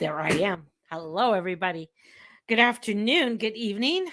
There I am. Hello, everybody. Good afternoon, good evening,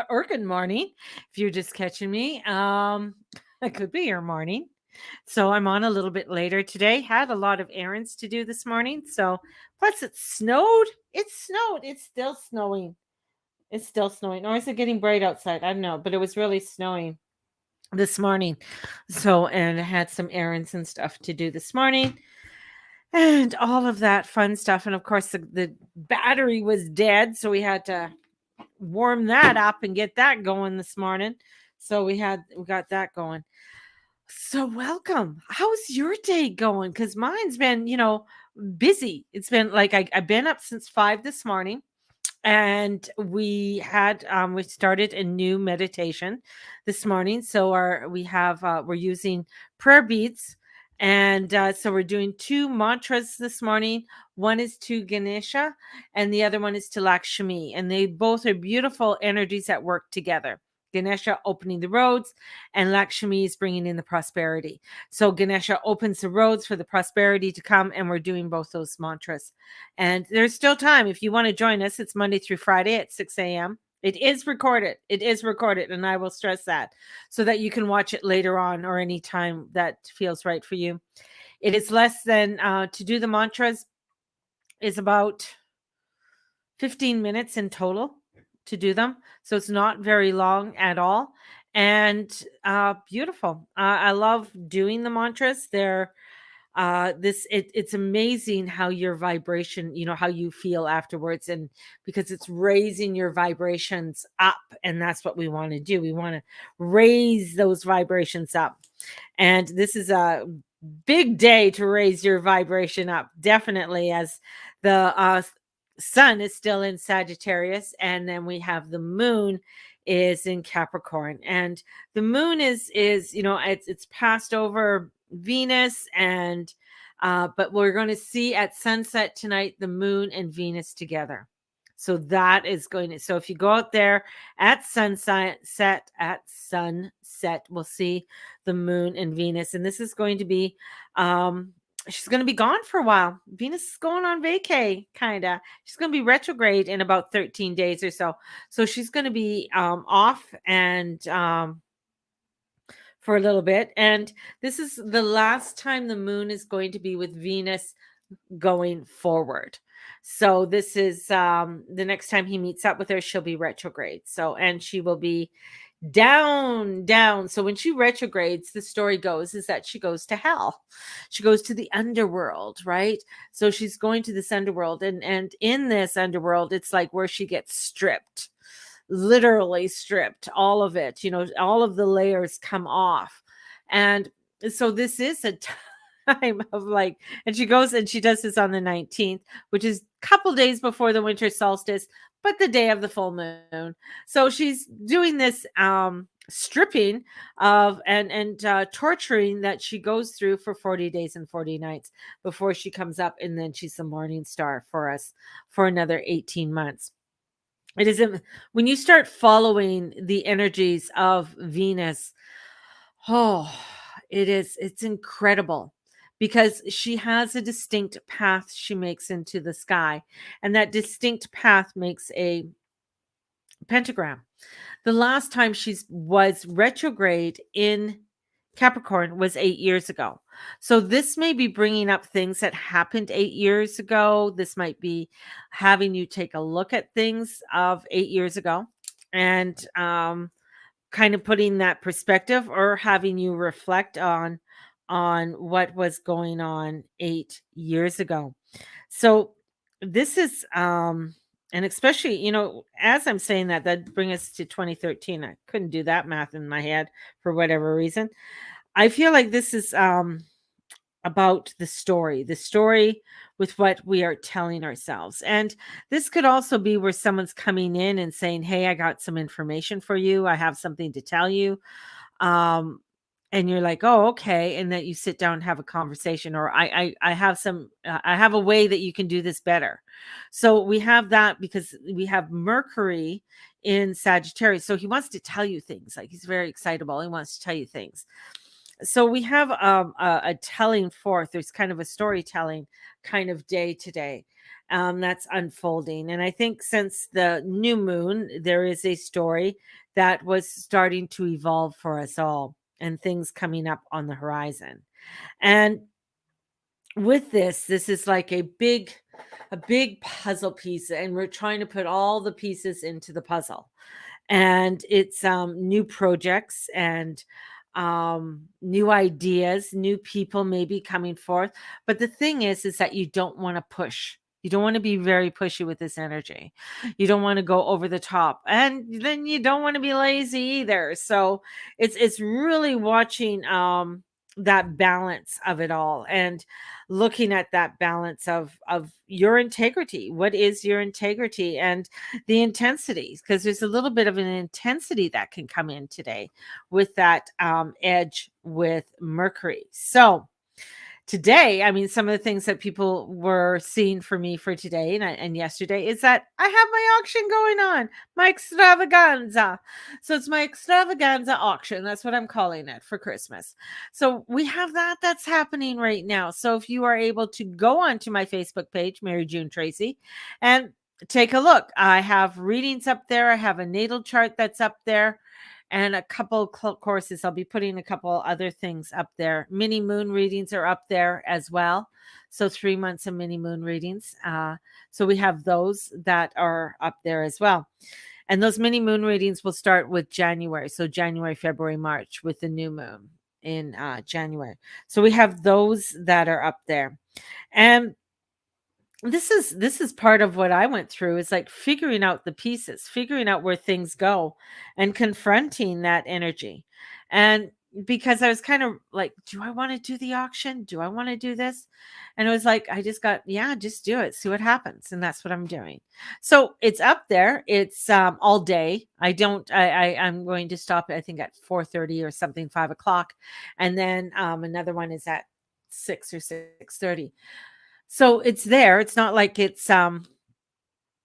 or good morning. If you're just catching me, it could be your morning. So I'm on a little bit later today. Had a lot of errands to do this morning. So plus it snowed. It snowed. It's still snowing. It's still snowing. Or is it getting bright outside? I don't know. But it was really snowing this morning. So and I had some errands and stuff to do this morning and all of that fun stuff. And of course, the battery was dead, so we had to warm that up and get that going this morning. So we got that going. So welcome. How's your day going? Because mine's been, busy. It's been like I've been up since 5 this morning, and we started a new meditation this morning. So we're using prayer beads, and so we're doing two mantras this morning. One is to Ganesha and the other one is to Lakshmi, and they both are beautiful energies that work together. Ganesha opening the roads, and Lakshmi is bringing in the prosperity. So Ganesha opens the roads for the prosperity to come, and we're doing both those mantras. And there's still time. If you want to join us, it's Monday through Friday at 6 a.m. It is recorded. It is recorded. And I will stress that so that you can watch it later on or any time that feels right for you. It is less than, to do the mantras is about 15 minutes in total to do them. So it's not very long at all. And beautiful. I love doing the mantras. It's amazing how your vibration, how you feel afterwards, and because it's raising your vibrations up, and that's what we want to do. We want to raise those vibrations up, and this is a big day to raise your vibration up, definitely, as the sun is still in Sagittarius, and then we have the moon is in Capricorn, and the moon is it's passed over Venus, and but we're going to see at sunset tonight the moon and Venus together. So that is going to, so if you go out there at sunset, we'll see the moon and Venus, and this is going to be she's going to be gone for a while. Venus is going on vacay, kind of. She's going to be retrograde in about 13 days or so. So she's going to be off and for a little bit. And this is the last time the moon is going to be with Venus going forward. So this is the next time he meets up with her, she'll be retrograde. So, and she will be down. So when she retrogrades, the story goes is that she goes to hell. She goes to the underworld, right? So she's going to this underworld, and in this underworld, it's like where she gets stripped, literally stripped, all of it, all of the layers come off. And so this is a time of like, and she goes and she does this on the 19th, which is a couple days before the winter solstice, but the day of the full moon. So she's doing this stripping of and torturing that she goes through for 40 days and 40 nights before she comes up, and then she's the morning star for us for another 18 months. It isn't when you start following the energies of Venus. Oh, it's incredible, because she has a distinct path she makes into the sky, and that distinct path makes a pentagram. The last time she was retrograde in Capricorn was 8 years ago. So this may be bringing up things that happened 8 years ago. This might be having you take a look at things of 8 years ago, and kind of putting that perspective, or having you reflect on what was going on 8 years ago. So this is and especially, as I'm saying that bring us to 2013. I couldn't do that math in my head for whatever reason. I feel like this is about the story with what we are telling ourselves. And this could also be where someone's coming in and saying, hey, I got some information for you. I have something to tell you. And you're like, oh, okay. And that you sit down and have a conversation, or I have a way that you can do this better. So we have that because we have Mercury in Sagittarius. So he wants to tell you things, like he's very excitable. He wants to tell you things. So we have a telling forth. There's kind of a storytelling kind of day today. that's unfolding. And I think since the new moon, there is a story that was starting to evolve for us all and things coming up on the horizon. And with this is like a big puzzle piece, and we're trying to put all the pieces into the puzzle. And it's new projects and new ideas, new people maybe coming forth. But the thing is that you don't want to push. You don't want to be very pushy with this energy. You don't want to go over the top, and then you don't want to be lazy either. So it's really watching that balance of it all, and looking at that balance of your integrity. What is your integrity? And the intensity, because there's a little bit of an intensity that can come in today with that edge with Mercury. So today, I mean, some of the things that people were seeing for me for today and yesterday is that I have my auction going on, my extravaganza. So it's my extravaganza auction. That's what I'm calling it for Christmas. So we have that's happening right now. So if you are able to go onto my Facebook page, Mary June Tracy, and take a look, I have readings up there. I have a natal chart that's up there, and a couple courses. I'll be putting a couple other things up there. Mini moon readings are up there as well. So 3 months of mini moon readings. So we have those that are up there as well. And those mini moon readings will start with January. So January, February, March with the new moon in January. So we have those that are up there. And this is part of what I went through, is like figuring out the pieces, figuring out where things go, and confronting that energy. And because I was kind of like, do I want to do the auction? Do I want to do this? And it was like, I just got, yeah, just do it, see what happens. And that's what I'm doing. So it's up there. It's all day. I'm going to stop, I think, at 4:30 or something, 5 o'clock. And then another one is at 6 or 6:30. So it's there. It's not like it's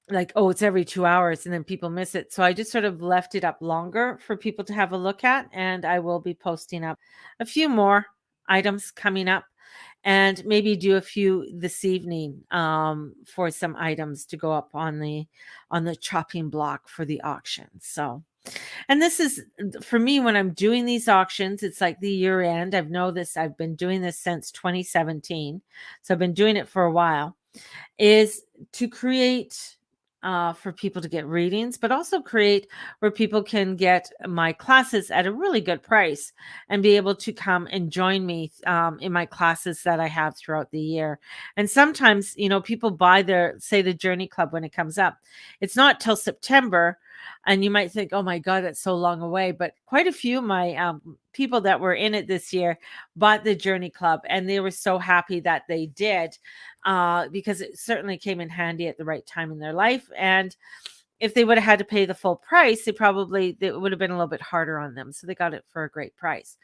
like, oh, it's every 2 hours and then people miss it. So I just sort of left it up longer for people to have a look at, and I will be posting up a few more items coming up, and maybe do a few this evening for some items to go up on the chopping block for the auction. So, and this is for me when I'm doing these auctions, it's like the year end. I've been doing this since 2017. So I've been doing it for a while, is to create for people to get readings, but also create where people can get my classes at a really good price and be able to come and join me in my classes that I have throughout the year. And sometimes, people buy say the Journey Club when it comes up. It's not till September. And you might think, oh my God, that's so long away. But quite a few of my people that were in it this year bought the Journey Club, and they were so happy that they did, because it certainly came in handy at the right time in their life. And if they would have had to pay the full price, it would have been a little bit harder on them. So they got it for a great price.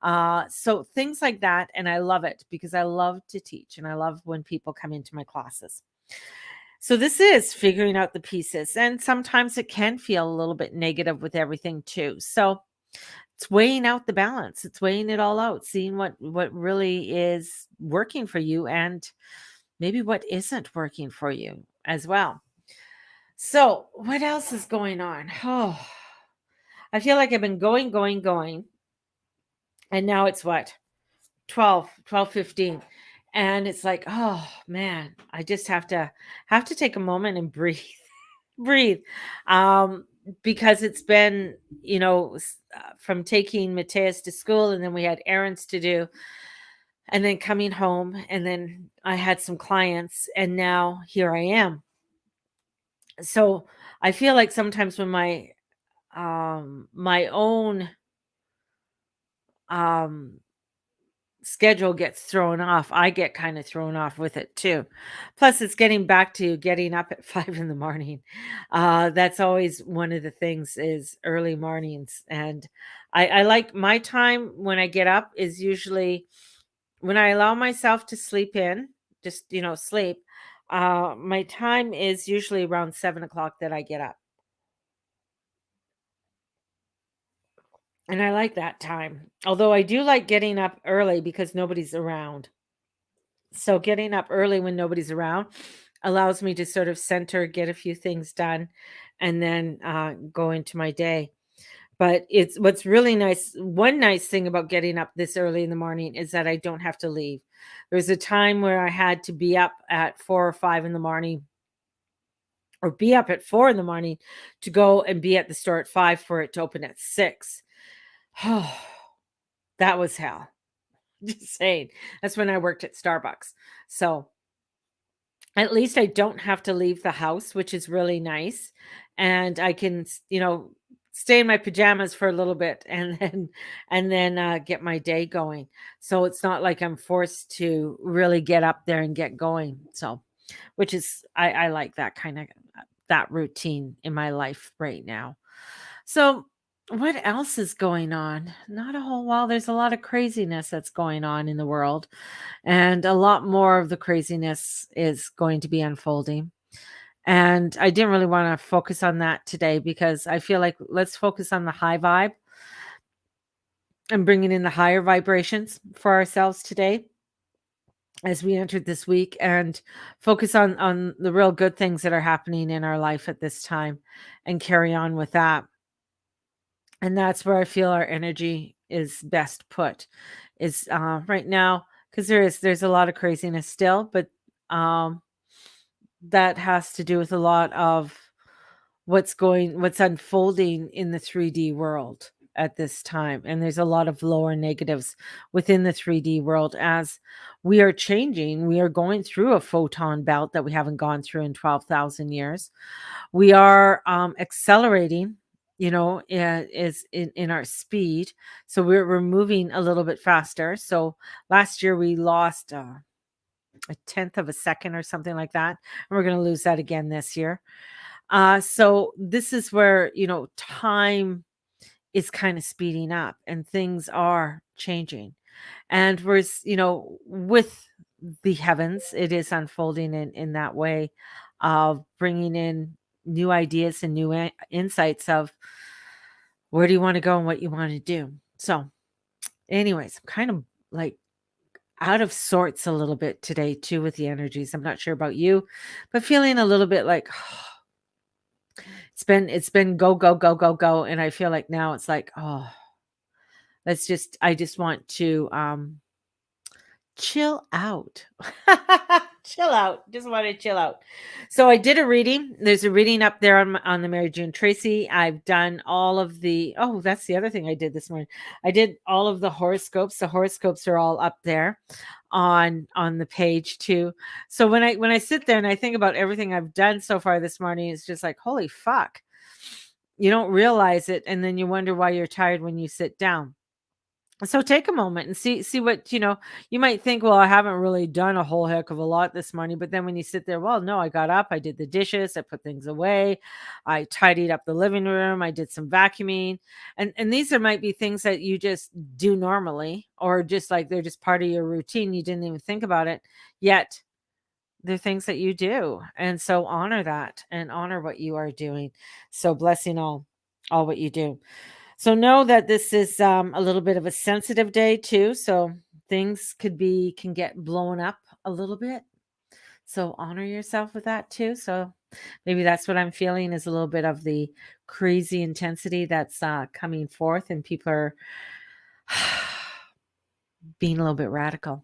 So things like that. And I love it because I love to teach, and I love when people come into my classes. So this is figuring out the pieces. And sometimes it can feel a little bit negative with everything too. So it's weighing out the balance. It's weighing it all out, seeing what really is working for you, and maybe what isn't working for you as well. So what else is going on? Oh, I feel like I've been going, and now it's what? 12:15. And it's like, oh man, I just have to take a moment and breathe. Breathe. Um, because it's been, from taking Mateus to school, and then we had errands to do, and then coming home, and then I had some clients, and now here I am. So I feel like sometimes when my own um schedule gets thrown off, I get kind of thrown off with it too. Plus, it's getting back to getting up at 5 in the morning. That's always one of the things, is early mornings. And I like my time when I get up is usually when I allow myself to sleep in, just, sleep. My time is usually around 7 o'clock that I get up. And I like that time. Although I do like getting up early because nobody's around. So getting up early when nobody's around allows me to sort of center, get a few things done, and then go into my day. But it's what's really nice. One nice thing about getting up this early in the morning is that I don't have to leave. There's a time where I had to be up at 4 or 5 in the morning, or be up at 4 in the morning to go and be at the store at 5 for it to open at 6. Oh, that was hell. Just saying. That's when I worked at Starbucks. So at least I don't have to leave the house, which is really nice. And I can, stay in my pajamas for a little bit and then get my day going. So it's not like I'm forced to really get up there and get going. So, which is I like that kind of that routine in my life right now. So, what else is going on? Not a whole while. There's a lot of craziness that's going on in the world, and a lot more of the craziness is going to be unfolding. And I didn't really want to focus on that today because I feel like let's focus on the high vibe and bringing in the higher vibrations for ourselves today as we entered this week, and focus on the real good things that are happening in our life at this time and carry on with that. And that's where I feel our energy is best put, is right now, because there's a lot of craziness still, but um that has to do with a lot of what's unfolding in the 3D world at this time. And there's a lot of lower negatives within the 3D world as we are changing. We are going through a photon belt that we haven't gone through in 12,000 years. We are accelerating, is in our speed. So we're moving a little bit faster. So last year we lost a tenth of a second or something like that. And we're going to lose that again this year. So this is where, time is kind of speeding up and things are changing. And with the heavens, it is unfolding in that way of bringing in new ideas and new insights of where do you want to go and what you want to do. So, anyways, I'm kind of like out of sorts a little bit today too with the energies. I'm not sure about you, but feeling a little bit like it's been go go go go go, and I feel like now it's like, oh, I just want to chill out. Chill out. Just want to chill out. So I did a reading. There's a reading up there on the Mary June Tracy. I've done all of the that's the other thing I did this morning. I did all of the horoscopes. The horoscopes are all up there on the page too. So when I sit there and I think about everything I've done so far this morning, it's just like, holy fuck. You don't realize it, and then you wonder why you're tired when you sit down. So take a moment and see what, you might think, well, I haven't really done a whole heck of a lot this morning. But then when you sit there, well, no, I got up, I did the dishes, I put things away, I tidied up the living room, I did some vacuuming. And these might be things that you just do normally, or just like they're just part of your routine. You didn't even think about it. Yet they're things that you do. And so honor that and honor what you are doing. So blessing all what you do. So know that this is a little bit of a sensitive day too. So things can get blown up a little bit. So honor yourself with that too. So maybe that's what I'm feeling, is a little bit of the crazy intensity that's coming forth, and people are being a little bit radical.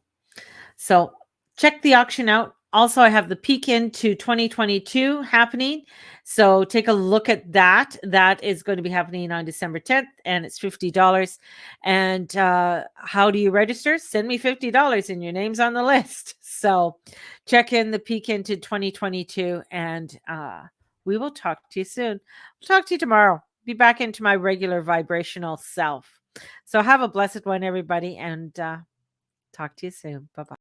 So check the auction out. Also, I have the peek into 2022 happening. So take a look at that. That is going to be happening on December 10th, and it's $50. And how do you register? Send me $50 and your name's on the list. So check in the peek into 2022, and we will talk to you soon. I'll talk to you tomorrow. Be back into my regular vibrational self. So have a blessed one, everybody, and talk to you soon. Bye-bye.